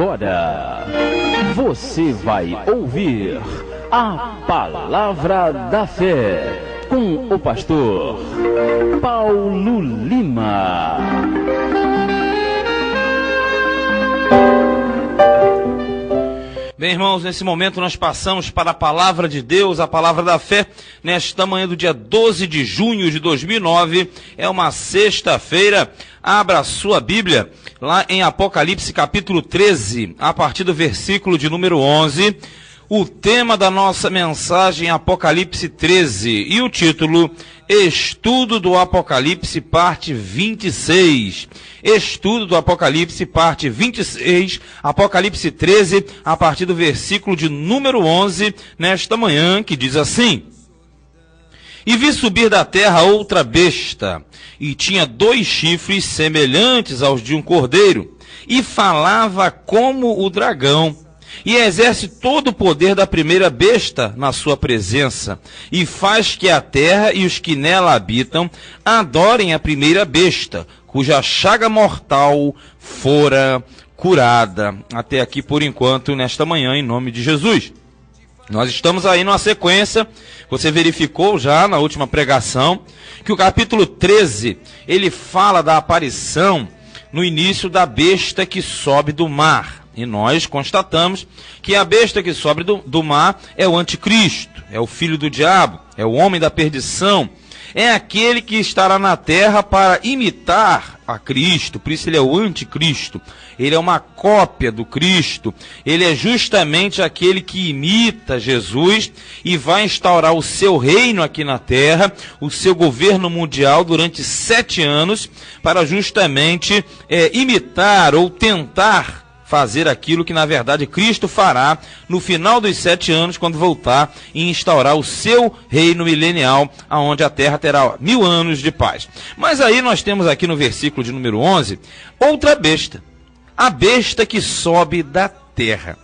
Agora você vai ouvir a Palavra da Fé com o pastor Paulo Lima. Bem, irmãos, nesse momento nós passamos para a Palavra de Deus, a Palavra da Fé, nesta manhã do dia 12 de junho de 2009, é uma sexta-feira. Abra a sua Bíblia, lá em Apocalipse capítulo 13, a partir do versículo de número 11, o tema da nossa mensagem é Apocalipse 13, e o título, Estudo do Apocalipse, parte 26. Estudo do Apocalipse, parte 26, Apocalipse 13, a partir do versículo de número 11, nesta manhã, que diz assim: E vi subir da terra outra besta, e tinha 2 chifres semelhantes aos de um cordeiro, e falava como o dragão, e exerce todo o poder da primeira besta na sua presença, e faz que a terra e os que nela habitam adorem a primeira besta, cuja chaga mortal fora curada. Até aqui por enquanto, nesta manhã, em nome de Jesus. Nós estamos aí numa sequência, você verificou já na última pregação, que o capítulo 13, ele fala da aparição no início da besta que sobe do mar. E nós constatamos que a besta que sobe do mar é o anticristo, é o filho do diabo, é o homem da perdição, é aquele que estará na terra para imitar a Cristo, por isso ele é o anticristo, ele é uma cópia do Cristo, ele é justamente aquele que imita Jesus e vai instaurar o seu reino aqui na terra, o seu governo mundial durante 7 anos, para justamente imitar ou tentar fazer aquilo que na verdade Cristo fará no final dos 7 anos, quando voltar e instaurar o seu reino milenial, aonde a terra terá 1000 anos de paz. Mas aí nós temos aqui no versículo de número 11, outra besta, a besta que sobe da terra.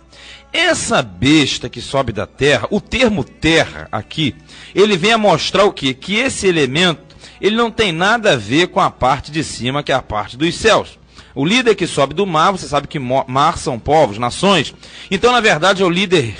Essa besta que sobe da terra, o termo terra aqui, ele vem a mostrar o quê? Que esse elemento, ele não tem nada a ver com a parte de cima, que é a parte dos céus. O líder que sobe do mar, você sabe que mar são povos, nações. Então, na verdade, é o líder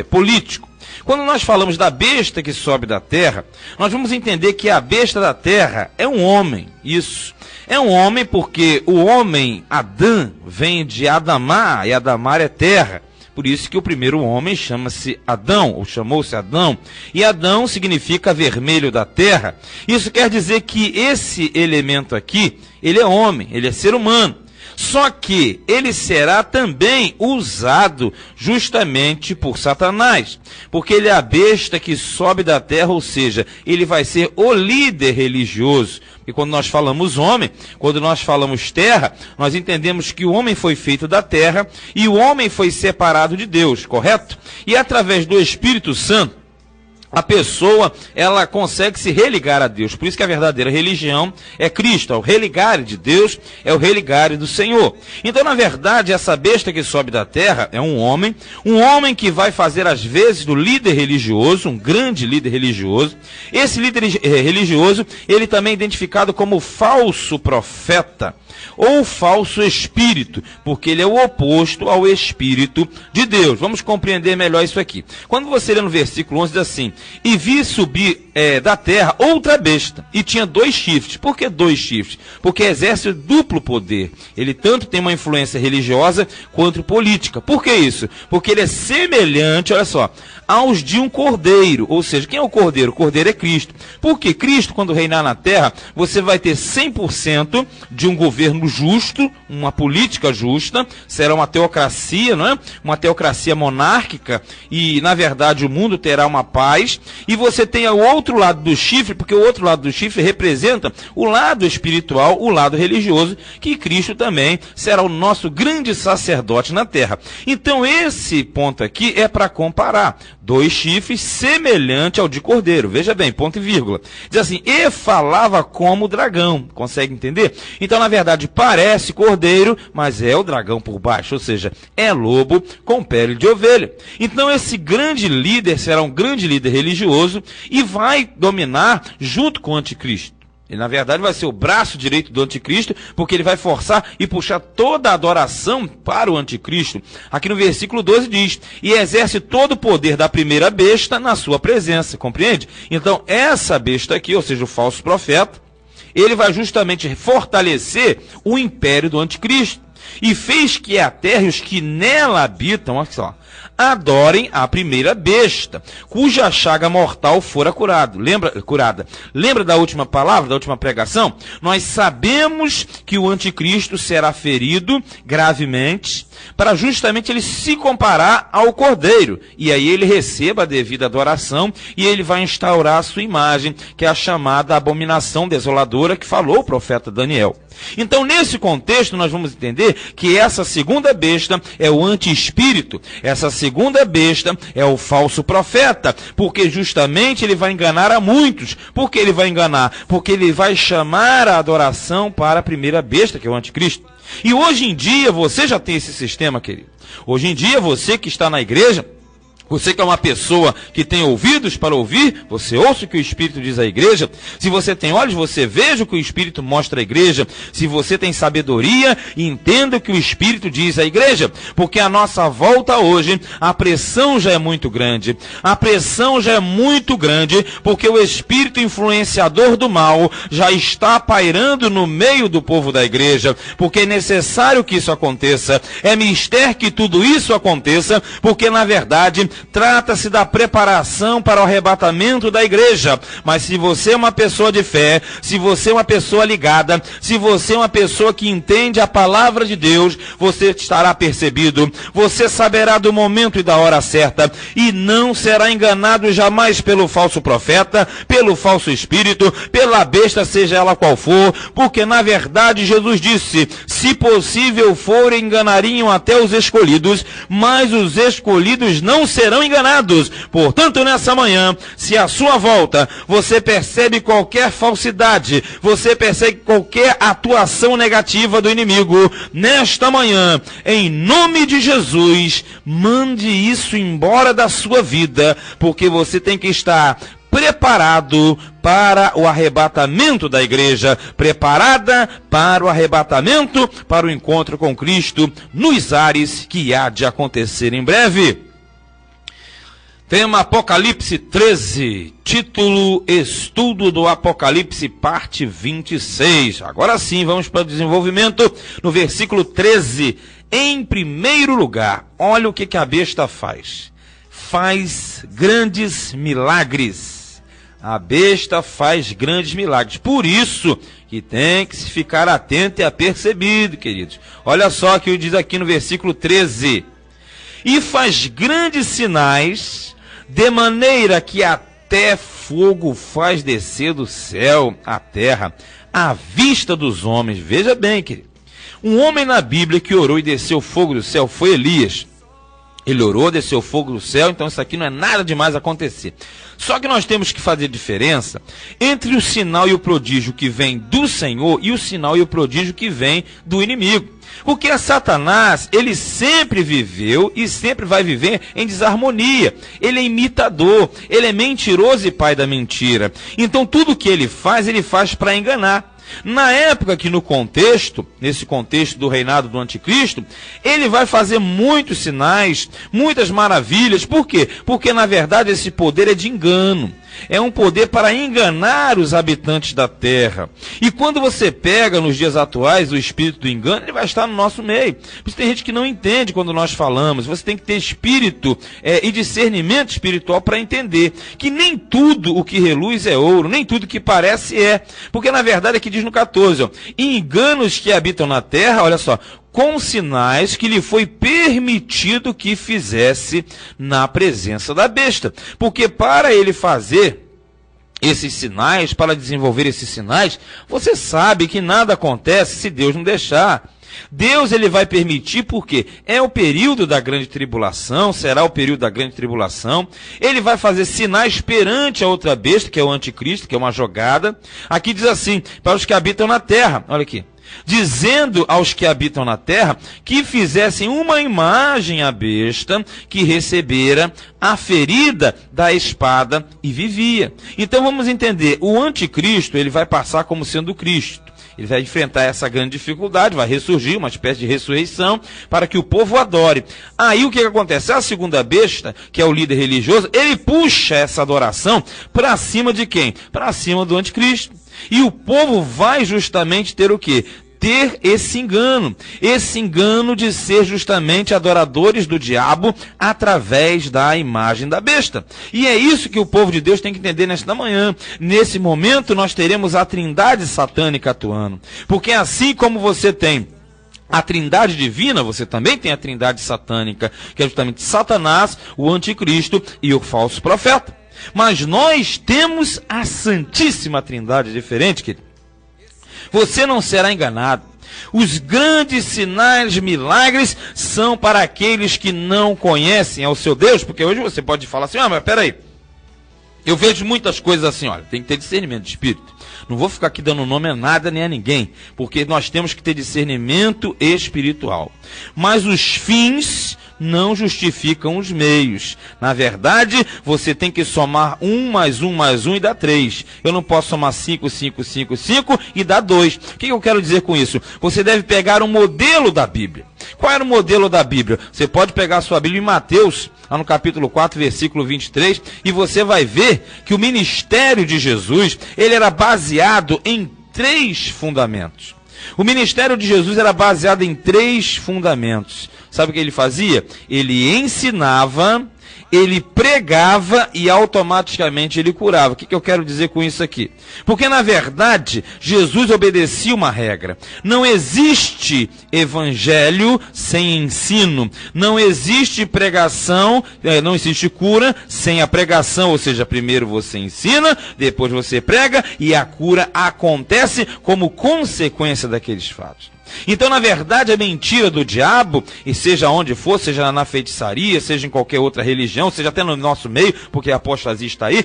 político. Quando nós falamos da besta que sobe da terra, nós vamos entender que a besta da terra é um homem. Isso. É um homem porque o homem, Adão, vem de Adamá, e Adamar é terra. Por isso que o primeiro homem chama-se Adão, ou chamou-se Adão. E Adão significa vermelho da terra. Isso quer dizer que esse elemento aqui, ele é homem, ele é ser humano. Só que ele será também usado justamente por Satanás, porque ele é a besta que sobe da terra, ou seja, ele vai ser o líder religioso. E quando nós falamos homem, quando nós falamos terra, nós entendemos que o homem foi feito da terra e o homem foi separado de Deus, correto? E através do Espírito Santo, a pessoa, ela consegue se religar a Deus. Por isso que a verdadeira religião é Cristo, é o religar de Deus, é o religar do Senhor. Então, na verdade, essa besta que sobe da terra é um homem que vai fazer às vezes do líder religioso, um grande líder religioso. Esse líder religioso, ele também é identificado como falso profeta, ou falso espírito, porque ele é o oposto ao Espírito de Deus. Vamos compreender melhor isso aqui. Quando você lê no versículo 11, diz assim: E vi subir da terra outra besta, e tinha 2 chifres. Por que 2 chifres? Porque exerce duplo poder. Ele tanto tem uma influência religiosa quanto política. Por que isso? Porque ele é semelhante, olha só, aos de um cordeiro. Ou seja, quem é o cordeiro? O cordeiro é Cristo. Porque Cristo, quando reinar na terra, você vai ter 100% de um governo justo, uma política justa, será uma teocracia, não é? Uma teocracia monárquica, e na verdade o mundo terá uma paz. E você tem o outro lado do chifre, porque o outro lado do chifre representa o lado espiritual, o lado religioso, que Cristo também será o nosso grande sacerdote na terra. Então esse ponto aqui é para comparar 2 chifres semelhante ao de cordeiro. Veja bem, ponto e vírgula. Diz assim: e falava como dragão. Consegue entender? Então, na verdade, parece cordeiro, mas é o dragão por baixo, ou seja, é lobo com pele de ovelha. Então, esse grande líder será um grande líder religioso e vai dominar junto com o anticristo. Ele, na verdade, vai ser o braço direito do anticristo, porque ele vai forçar e puxar toda a adoração para o anticristo. Aqui no versículo 12 diz, e exerce todo o poder da primeira besta na sua presença, compreende? Então, essa besta aqui, ou seja, o falso profeta, ele vai justamente fortalecer o império do anticristo. E fez que a terra e os que nela habitam, olha só, adorem a primeira besta, cuja chaga mortal fora curada. Lembra da última palavra, da última pregação? Nós sabemos que o anticristo será ferido gravemente, para justamente ele se comparar ao cordeiro, e aí ele receba a devida adoração, e ele vai instaurar a sua imagem, que é a chamada abominação desoladora, que falou o profeta Daniel. Então, nesse contexto, nós vamos entender que essa segunda besta é o anti-espírito, essa segunda besta é o falso profeta, porque justamente ele vai enganar a muitos. Por que ele vai enganar? Porque ele vai chamar a adoração para a primeira besta, que é o anticristo. E hoje em dia, você já tem esse sistema, querido. Hoje em dia, você que está na igreja, você que é uma pessoa que tem ouvidos para ouvir, você ouça o que o Espírito diz à igreja. Se você tem olhos, você veja o que o Espírito mostra à igreja. Se você tem sabedoria, entenda o que o Espírito diz à igreja. Porque a nossa volta hoje, a pressão já é muito grande. A pressão já é muito grande, porque o espírito influenciador do mal já está pairando no meio do povo da igreja. Porque é necessário que isso aconteça. É mister que tudo isso aconteça, porque na verdade trata-se da preparação para o arrebatamento da igreja. Mas se você é uma pessoa de fé, se você é uma pessoa ligada, se você é uma pessoa que entende a palavra de Deus, você estará percebido, você saberá do momento e da hora certa, e não será enganado jamais pelo falso profeta, pelo falso espírito, pela besta, seja ela qual for, porque na verdade Jesus disse, se possível for, enganariam até os escolhidos, mas os escolhidos não serão enganados. Portanto, nessa manhã, se à sua volta você percebe qualquer falsidade, você percebe qualquer atuação negativa do inimigo, nesta manhã, em nome de Jesus, mande isso embora da sua vida, porque você tem que estar preparado para o arrebatamento da igreja, preparada para o arrebatamento, para o encontro com Cristo nos ares que há de acontecer em breve. Tema Apocalipse 13, título Estudo do Apocalipse, parte 26. Agora sim, vamos para o desenvolvimento no versículo 13. Em primeiro lugar, olha o que a besta faz. Faz grandes milagres. A besta faz grandes milagres. Por isso que tem que se ficar atento e apercebido, queridos. Olha só o que diz aqui no versículo 13. E faz grandes sinais, de maneira que até fogo faz descer do céu à terra, à vista dos homens. Veja bem, querido. Um homem na Bíblia que orou e desceu fogo do céu foi Elias. Ele orou, desceu fogo do céu, então isso aqui não é nada demais acontecer. Só que nós temos que fazer diferença entre o sinal e o prodígio que vem do Senhor e o sinal e o prodígio que vem do inimigo. Porque Satanás, ele sempre viveu e sempre vai viver em desarmonia. Ele é imitador, ele é mentiroso e pai da mentira. Então tudo que ele faz para enganar. Na época que nesse contexto do reinado do anticristo, ele vai fazer muitos sinais, muitas maravilhas. Por quê? Porque na verdade esse poder é de engano. É um poder para enganar os habitantes da terra. E quando você pega nos dias atuais o espírito do engano, ele vai estar no nosso meio. Por isso tem gente que não entende quando nós falamos. Você tem que ter espírito e discernimento espiritual para entender que nem tudo o que reluz é ouro, nem tudo que parece é. Porque na verdade aqui diz no 14, ó, enganos que habitam na terra, olha só, com sinais que lhe foi permitido que fizesse na presença da besta. Porque para ele fazer esses sinais, para desenvolver esses sinais, você sabe que nada acontece se Deus não deixar. Deus ele vai permitir porque é o período da grande tribulação, será o período da grande tribulação. Ele vai fazer sinais perante a outra besta, que é o anticristo, que é uma jogada. Aqui diz assim, para os que habitam na terra, olha aqui. dizendo aos que habitam na terra que fizessem uma imagem à besta que recebera a ferida da espada e vivia. Então vamos entender, o anticristo, ele vai passar como sendo Cristo. Ele vai enfrentar essa grande dificuldade, vai ressurgir, uma espécie de ressurreição, para que o povo adore. Aí o que acontece? A segunda besta, que é o líder religioso, ele puxa essa adoração para cima de quem? Para cima do anticristo. E o povo vai justamente ter o quê? Ter esse engano de ser justamente adoradores do diabo através da imagem da besta. E é isso que o povo de Deus tem que entender nesta manhã. Nesse momento nós teremos a trindade satânica atuando. Porque assim como você tem a trindade divina, você também tem a trindade satânica, que é justamente Satanás, o anticristo e o falso profeta. Mas nós temos a Santíssima Trindade diferente, querido. Você não será enganado. Os grandes sinais, milagres, são para aqueles que não conhecem ao seu Deus, porque hoje você pode falar assim, mas peraí, eu vejo muitas coisas assim, olha, tem que ter discernimento de espírito. Não vou ficar aqui dando nome a nada nem a ninguém, porque nós temos que ter discernimento espiritual. Mas os fins não justificam os meios. Na verdade, você tem que somar 1 mais 1 mais 1 e dá 3. Eu não posso somar 5, 5, 5, 5 e dá 2. O que eu quero dizer com isso? Você deve pegar um modelo da Bíblia. Qual era o modelo da Bíblia? Você pode pegar a sua Bíblia em Mateus, lá no capítulo 4, versículo 23, e você vai ver que o ministério de Jesus, ele era baseado em 3 fundamentos. O ministério de Jesus era baseado em 3 fundamentos. Sabe o que ele fazia? Ele ensinava, ele pregava e automaticamente ele curava. O que eu quero dizer com isso aqui? Porque na verdade, Jesus obedecia uma regra. Não existe evangelho sem ensino. Não existe pregação, não existe cura sem a pregação. Ou seja, primeiro você ensina, depois você prega e a cura acontece como consequência daqueles fatos. Então, na verdade, a mentira do diabo, e seja onde for, seja na feitiçaria, seja em qualquer outra religião, seja até no nosso meio, porque a apostasia está aí,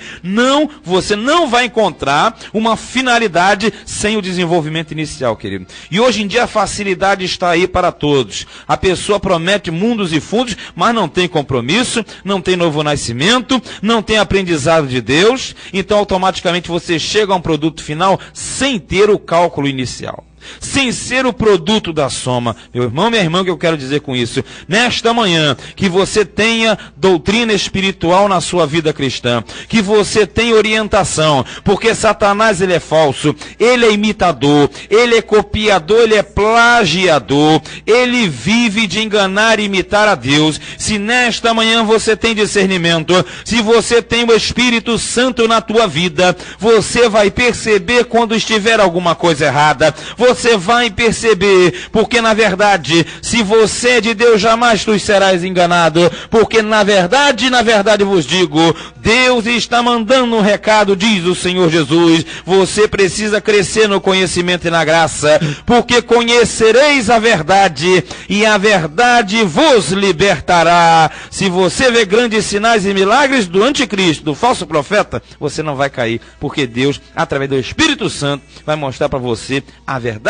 você não vai encontrar uma finalidade sem o desenvolvimento inicial, querido. E hoje em dia a facilidade está aí para todos. A pessoa promete mundos e fundos, mas não tem compromisso, não tem novo nascimento, não tem aprendizado de Deus, então automaticamente você chega a um produto final sem ter o cálculo inicial. Sem ser o produto da soma. Meu irmão, minha irmã, o que eu quero dizer com isso? Nesta manhã, que você tenha doutrina espiritual na sua vida cristã, que você tenha orientação, porque Satanás, ele é falso, ele é imitador, ele é copiador, ele é plagiador, ele vive de enganar e imitar a Deus. Se nesta manhã você tem discernimento, se você tem o Espírito Santo na tua vida, você vai perceber quando estiver alguma coisa errada, você vai perceber, porque na verdade, se você é de Deus, jamais tu serás enganado, porque na verdade vos digo, Deus está mandando um recado, diz o Senhor Jesus, você precisa crescer no conhecimento e na graça, porque conhecereis a verdade, e a verdade vos libertará. Se você vê grandes sinais e milagres do anticristo, do falso profeta, você não vai cair, porque Deus, através do Espírito Santo, vai mostrar para você a verdade,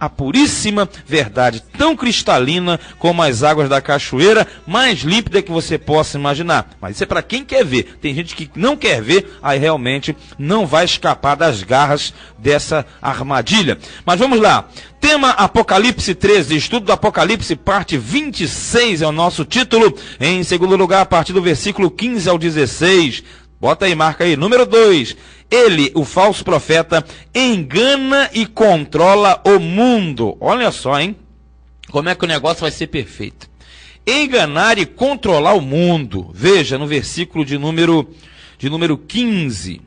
a puríssima verdade, tão cristalina como as águas da cachoeira, mais límpida que você possa imaginar. Mas isso é para quem quer ver. Tem gente que não quer ver, aí realmente não vai escapar das garras dessa armadilha. Mas vamos lá. Tema Apocalipse 13, estudo do Apocalipse, parte 26 é o nosso título. Em segundo lugar, a partir do versículo 15 ao 16. Bota aí, marca aí. Número 2. Ele, o falso profeta, engana e controla o mundo. Olha só, hein? Como é que o negócio vai ser perfeito. Enganar e controlar o mundo. Veja no versículo de número 15.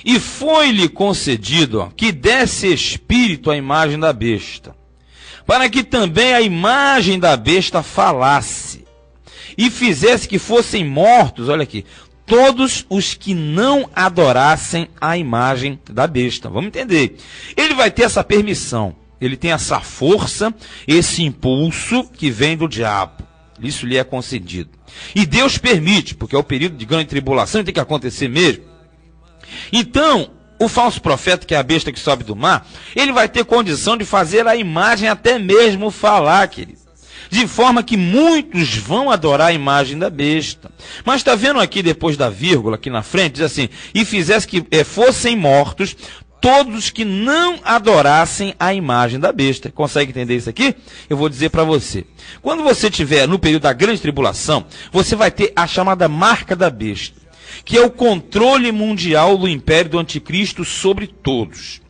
E foi-lhe concedido que desse espírito à imagem da besta, para que também a imagem da besta falasse, e fizesse que fossem mortos, olha aqui, todos os que não adorassem a imagem da besta. Vamos entender. Ele vai ter essa permissão. Ele tem essa força, esse impulso que vem do diabo. Isso lhe é concedido. E Deus permite, porque é o período de grande tribulação e tem que acontecer mesmo. Então, O falso profeta, que é a besta que sobe do mar, ele vai ter condição de fazer a imagem até mesmo falar, querido. De forma que muitos vão adorar a imagem da besta. Mas está vendo aqui, depois da vírgula, aqui na frente, diz assim, e fizesse que fossem mortos todos que não adorassem a imagem da besta. Consegue entender isso aqui? Eu vou dizer para você. Quando você estiver no período da grande tribulação, você vai ter a chamada marca da besta, que é o controle mundial do império do anticristo sobre todos.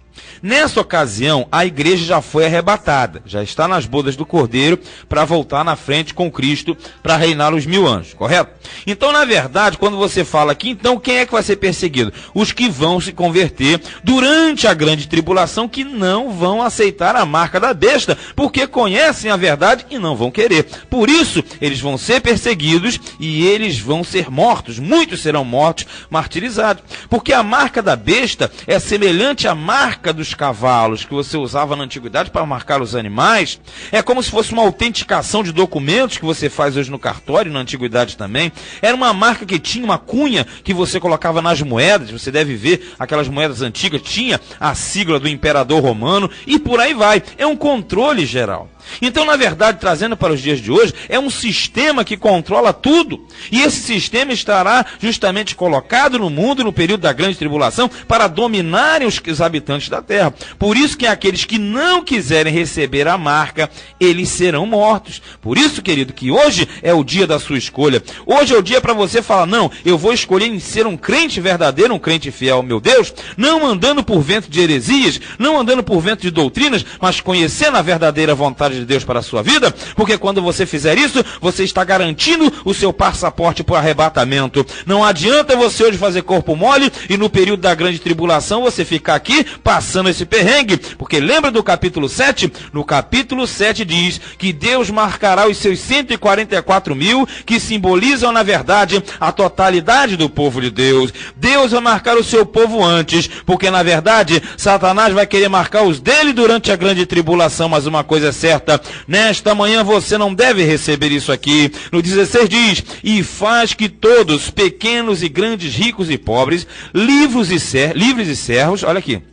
Nessa ocasião, a igreja já foi arrebatada, já está nas bodas do Cordeiro para voltar na frente com Cristo para reinar os 1000 anos, correto? Então, na verdade, quando você fala aqui, então quem é que vai ser perseguido? Os que vão se converter durante a grande tribulação, que não vão aceitar a marca da besta, porque conhecem a verdade e não vão querer. Por isso, eles vão ser perseguidos e eles vão ser mortos, muitos serão mortos, martirizados. Porque a marca da besta é semelhante à marca dos cavalos que você usava na antiguidade para marcar os animais. É como se fosse uma autenticação de documentos que você faz hoje no cartório, na antiguidade também. Era uma marca que tinha uma cunha que você colocava nas moedas. Você deve ver aquelas moedas antigas, tinha a sigla do imperador romano e por aí vai. É um controle geral. Então, na verdade, trazendo para os dias de hoje, é um sistema que controla tudo. E esse sistema estará justamente colocado no mundo no período da grande tribulação para dominarem os habitantes da terra. Por isso que aqueles que não quiserem receber a marca, eles serão mortos. Por isso, querido, que hoje é o dia da sua escolha. Hoje é o dia para você falar, não, eu vou escolher em ser um crente verdadeiro, um crente fiel ao meu Deus, não andando por vento de heresias, não andando por vento de doutrinas, mas conhecendo a verdadeira vontade de Deus para a sua vida, porque quando você fizer isso, você está garantindo o seu passaporte para o arrebatamento. Não adianta você hoje fazer corpo mole e no período da grande tribulação você ficar aqui passando esse perrengue, porque lembra do capítulo 7? No capítulo 7 diz que Deus marcará os seus 144 mil, que simbolizam na verdade a totalidade do povo de Deus. Deus vai marcar o seu povo antes, porque na verdade Satanás vai querer marcar os dele durante a grande tribulação, mas uma coisa é certa, nesta manhã você não deve receber isso aqui. No 16 diz, e faz que todos, pequenos e grandes, ricos e pobres, livres e servos, olha aqui,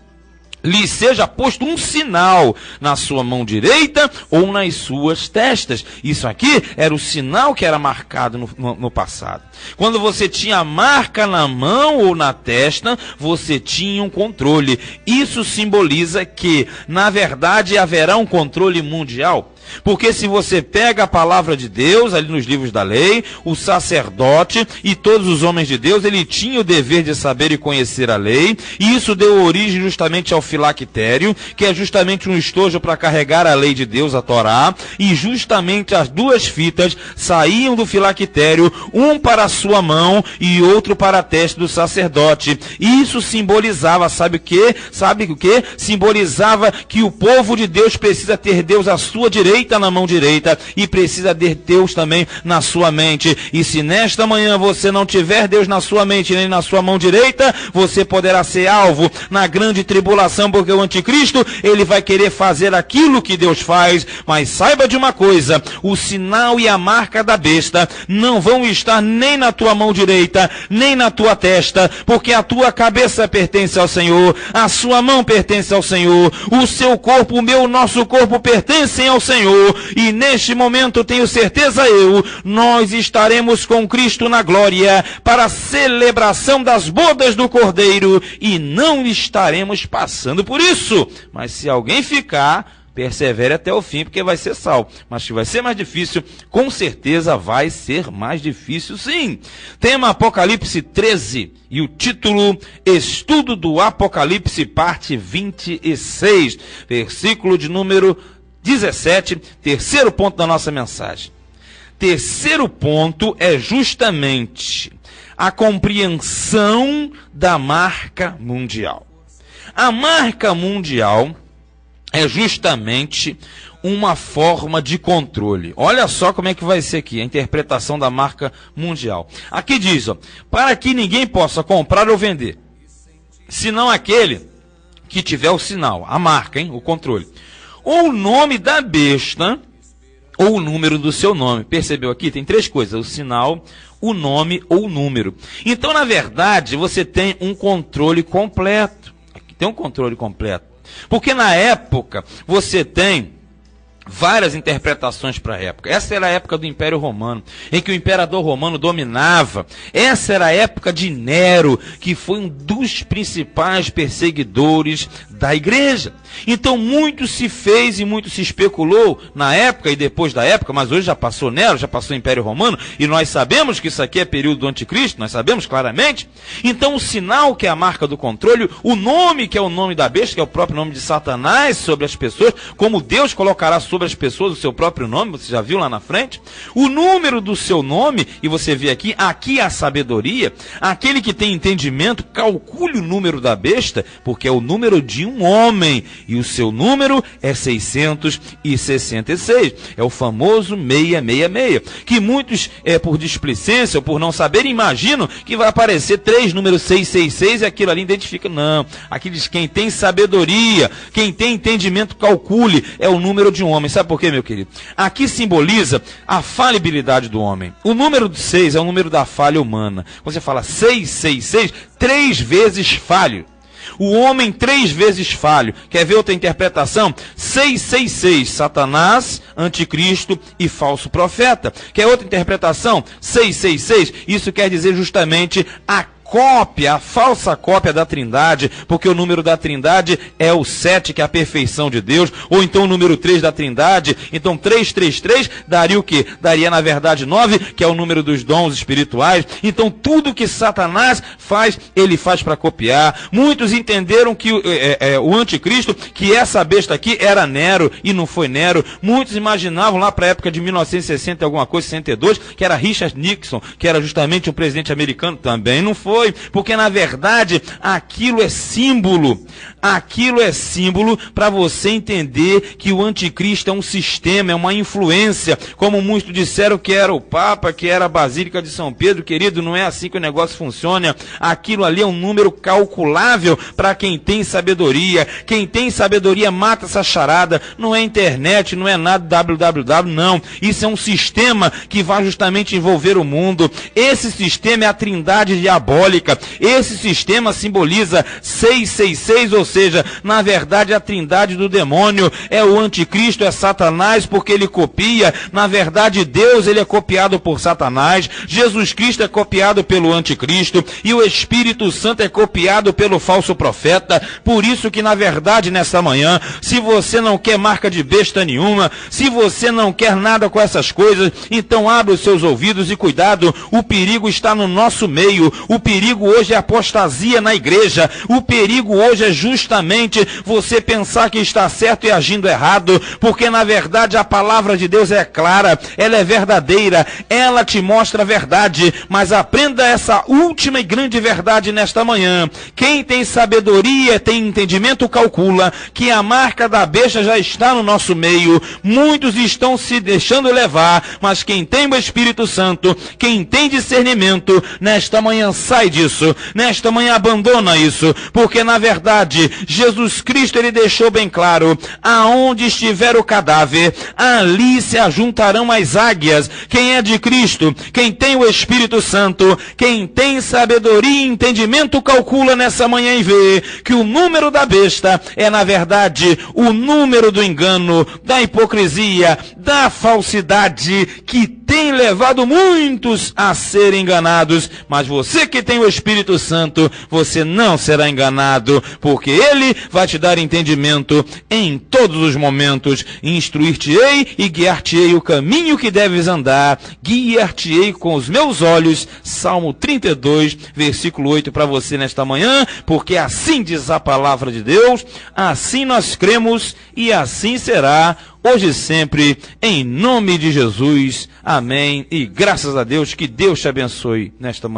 lhe seja posto um sinal na sua mão direita ou nas suas testas. Isso aqui era o sinal que era marcado no passado. Quando você tinha a marca na mão ou na testa, você tinha um controle. Isso simboliza que, na verdade, haverá um controle mundial. Porque se você pega a palavra de Deus, ali nos livros da lei, o sacerdote e todos os homens de Deus, ele tinha o dever de saber e conhecer a lei, e isso deu origem justamente ao filactério, que é justamente um estojo para carregar a lei de Deus, a Torá, e justamente as duas fitas saíam do filactério, um para a sua mão e outro para a testa do sacerdote. Isso simbolizava, sabe o que? Simbolizava que o povo de Deus precisa ter Deus à sua direita, na mão direita, e precisa ter Deus também na sua mente. E se nesta manhã você não tiver Deus na sua mente nem na sua mão direita, você poderá ser alvo na grande tribulação, porque o anticristo, ele vai querer fazer aquilo que Deus faz. Mas saiba de uma coisa, o sinal e a marca da besta não vão estar nem na tua mão direita, nem na tua testa, porque a tua cabeça pertence ao Senhor, a sua mão pertence ao Senhor, o seu corpo, o nosso corpo pertencem ao Senhor. E neste momento, tenho certeza nós estaremos com Cristo na glória para a celebração das bodas do Cordeiro e não estaremos passando por isso. Mas se alguém ficar, persevere até o fim, porque vai ser salvo. Mas se vai ser mais difícil, com certeza vai ser mais difícil sim. Tema Apocalipse 13 e o título Estudo do Apocalipse, parte 26, versículo de número 17, terceiro ponto da nossa mensagem. Terceiro ponto é justamente a compreensão da marca mundial. A marca mundial é justamente uma forma de controle. Olha só como é que vai ser aqui a interpretação da marca mundial. Aqui diz, para que ninguém possa comprar ou vender, senão aquele que tiver o sinal, a marca, o controle, ou o nome da besta, ou o número do seu nome. Percebeu aqui? Tem três coisas: o sinal, o nome ou o número. Então, na verdade, você tem um controle completo. tem um controle completo. Porque na época você tem várias interpretações para a época. Essa era a época do Império Romano, em que o imperador romano dominava. Essa era a época de Nero, que foi um dos principais perseguidores da igreja. Então muito se fez e muito se especulou na época e depois da época, mas hoje já passou Nero, já passou o Império Romano, e nós sabemos que isso aqui é período do anticristo, nós sabemos claramente. Então o sinal, que é a marca do controle, o nome, que é o nome da besta, que é o próprio nome de Satanás sobre as pessoas, como Deus colocará sobre as pessoas o seu próprio nome, você já viu lá na frente, o número do seu nome, e você vê aqui a sabedoria, aquele que tem entendimento, calcule o número da besta, porque é o número de um homem, e o seu número é 666, é o famoso 666, que muitos, por displicência ou por não saber, imaginam que vai aparecer 3 números 666 e aquilo ali identifica. Não, aqui diz: quem tem sabedoria, quem tem entendimento, calcule, é o número de um homem. Sabe por quê, meu querido? Aqui simboliza a falibilidade do homem. O número 6 é o número da falha humana. Quando você fala 666, 3 vezes falho. O homem 3 vezes falho. Quer ver outra interpretação? 666, Satanás, anticristo e falso profeta. Quer outra interpretação? 666, isso quer dizer justamente a cópia, a falsa cópia da Trindade, porque o número da Trindade é o 7, que é a perfeição de Deus, ou então o número 3 da Trindade. Então 333 daria o quê? Daria na verdade 9, que é o número dos dons espirituais. Então tudo que Satanás faz, ele faz para copiar. Muitos entenderam que o anticristo, que essa besta aqui era Nero, e não foi Nero. Muitos imaginavam lá para a época de 1960 alguma coisa, 62, que era Richard Nixon, que era justamente um presidente americano. Também não foi. Porque na verdade aquilo é símbolo para você entender que o anticristo é um sistema, é uma influência, como muitos disseram que era o Papa, que era a Basílica de São Pedro. Querido, não é assim que o negócio funciona. Aquilo ali é um número calculável para quem tem sabedoria. Quem tem sabedoria mata essa charada. Não é internet, não é nada www, não. Isso é um sistema que vai justamente envolver o mundo. Esse sistema é a trindade diabólica. Esse sistema simboliza 666, ou seja, na verdade a trindade do demônio. É o anticristo, é Satanás, porque ele copia. Na verdade Deus, ele é copiado por Satanás. Jesus Cristo é copiado pelo anticristo, e o Espírito Santo é copiado pelo falso profeta. Por isso que na verdade nessa manhã, se você não quer marca de besta nenhuma, se você não quer nada com essas coisas, então abre os seus ouvidos e cuidado. O perigo está no nosso meio. O perigo hoje é apostasia na igreja. O perigo hoje é justamente você pensar que está certo e agindo errado, porque na verdade a palavra de Deus é clara, ela é verdadeira, ela te mostra a verdade. Mas aprenda essa última e grande verdade nesta manhã: quem tem sabedoria, tem entendimento, calcula que a marca da besta já está no nosso meio. Muitos estão se deixando levar, mas quem tem o Espírito Santo, quem tem discernimento, nesta manhã sai disso, nesta manhã abandona isso, porque na verdade Jesus Cristo, ele deixou bem claro: aonde estiver o cadáver, ali se ajuntarão as águias. Quem é de Cristo, quem tem o Espírito Santo, quem tem sabedoria e entendimento, calcula nessa manhã e vê que o número da besta é na verdade o número do engano, da hipocrisia, da falsidade, que tem levado muitos a serem enganados. Mas você que tem o Espírito Santo, você não será enganado, porque ele vai te dar entendimento em todos os momentos. Instruir-te-ei e guiar-te-ei o caminho que deves andar, guiar-te-ei com os meus olhos. Salmo 32, versículo 8 para você nesta manhã, porque assim diz a palavra de Deus, assim nós cremos e assim será, hoje e sempre, em nome de Jesus. Amém. E graças a Deus, que Deus te abençoe nesta manhã.